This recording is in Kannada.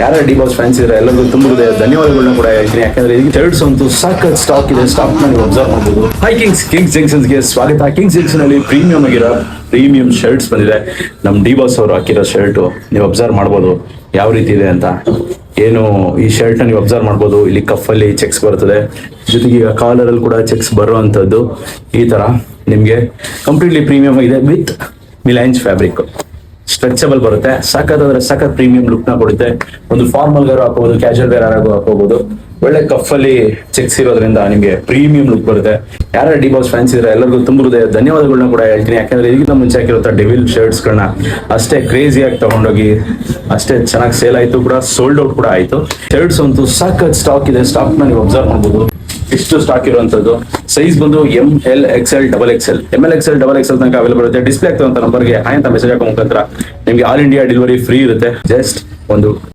ಯಾರು ಡಿ ಬಾಸ್ ಫ್ಯಾನ್ಸ್ ಇದ್ರೆ ಎಲ್ಲರಿಗೂ ತುಂಬ ಧನ್ಯವಾದಗಳನ್ನ ಕೂಡ ಹೇಳ್ತೀನಿ. ಯಾಕಂದ್ರೆ ಇದಕ್ಕೆ ಶರ್ಟ್ಸ್ ಅಂತೂ ಸಾಕತ್ ಸ್ಟಾಕ್ ಇದೆ. ಸ್ಟಾಕ್ ನೀವು ಅಬ್ಸರ್ವ್ ಮಾಡಬಹುದು. ಹೈ ಕಿಂಗ್ಸ್ ಜಂಕ್ಷನ್ಸ್ಗೆ ಸ್ವಾಗತ. ಕಿಂಗ್ಸ್ ಜಂಕ್ಷನ್ ಅಲ್ಲಿ ಪ್ರೀಮಿಯಂ ಶರ್ಟ್ಸ್ ಬಂದಿದೆ. ನಮ್ ಡಿ ಬಾಸ್ ಅವರು ಹಾಕಿರೋ ಶರ್ಟ್ ನೀವು ಅಬ್ಸರ್ವ್ ಮಾಡ್ಬೋದು ಯಾವ ರೀತಿ ಇದೆ ಅಂತ. ಏನು ಈ ಶರ್ಟ್ ನೀವು ಅಬ್ಸರ್ವ್ ಮಾಡ್ಬೋದು. ಇಲ್ಲಿ ಕಫಲ್ಲಿ ಚೆಕ್ಸ್ ಬರ್ತದೆ, ಜೊತೆಗೆ ಈಗ ಕಾಲರ್ ಅಲ್ಲಿ ಕೂಡ ಚೆಕ್ಸ್ ಬರುವಂತದ್ದು. ಈ ತರ ನಿಮ್ಗೆ ಕಂಪ್ಲೀಟ್ಲಿ ಪ್ರೀಮಿಯಂ ಆಗಿದೆ ವಿತ್ ಮಿಲೈನ್ಸ್ ಫ್ಯಾಬ್ರಿಕ್. ಸ್ಟ್ರೆಚಬಲ್ ಬರುತ್ತೆ. ಸಖತ್ ಪ್ರೀಮಿಯಂ ಲುಕ್ ನ ಕೊಡುತ್ತೆ. ಒಂದು ಫಾರ್ಮಲ್ ಗಾರು ಹಾಕೋಬಹುದು, ಕ್ಯಾಶುವಲ್ ವೇರ್ ಆಗೂ ಹಾಕೋಬಹುದು. ಒಳ್ಳೆ ಕಫಲ್ಲಿ ಚೆಕ್ಸ್ ಇರೋದ್ರಿಂದ ನಿಮ್ಗೆ ಪ್ರೀಮಿಯಂ ಲುಕ್ ಬರುತ್ತೆ. ಯಾರು ಡಿ ಬಾಸ್ ಫ್ಯಾನ್ಸ್ ಇದ್ರೆ ಎಲ್ಲರಿಗೂ ತುಂಬ ಧನ್ಯವಾದಗಳನ್ನ ಕೂಡ ಹೇಳ್ತೀನಿ. ಯಾಕಂದ್ರೆ ಇದಕ್ಕಿಂತ ಮುಂಚೆ ಹಾಕಿರೋ ಡೆವಿಲ್ ಶರ್ಟ್ಸ್ ಗಳನ್ನ ಅಷ್ಟೇ ಕ್ರೇಜಿಯಾಗಿ ತಗೊಂಡೋಗಿ ಅಷ್ಟೇ ಚೆನ್ನಾಗಿ ಸೇಲ್ ಆಯ್ತು ಕೂಡ, ಸೋಲ್ಡ್ ಔಟ್ ಕೂಡ ಆಯ್ತು. ಶರ್ಟ್ಸ್ ಅಂತೂ ಸಾಕತ್ ಸ್ಟಾಕ್ ಇದೆ. ಸ್ಟಾಕ್ ನ ನೀವು ಅಬ್ಸರ್ವ್ ಮಾಡಬಹುದು. ಇಷ್ಟು ಸ್ಟಾಕ್ ಇರುವಂತದ್ದು. ಸೈಜ್ ಬಂದು ML XL XXL ML XL XXL ತನಕ ಅವೈಲೇಬಲ್ ಇರುತ್ತೆ. ಡಿಸ್ಪ್ಲೇ ಆಗ್ತದೆ ನಂಬರ್ಗೆ ಹಾಯ್ ಅಂತ ಮೆಸೇಜ್ ಹಾಕೋ ಮುಖಾಂತರ ನಿಮ್ಗೆ ಆಲ್ ಇಂಡಿಯಾ ಡೆಲಿವರಿ ಫ್ರೀ ಇರುತ್ತೆ. ಜಸ್ಟ್ ಒಂದು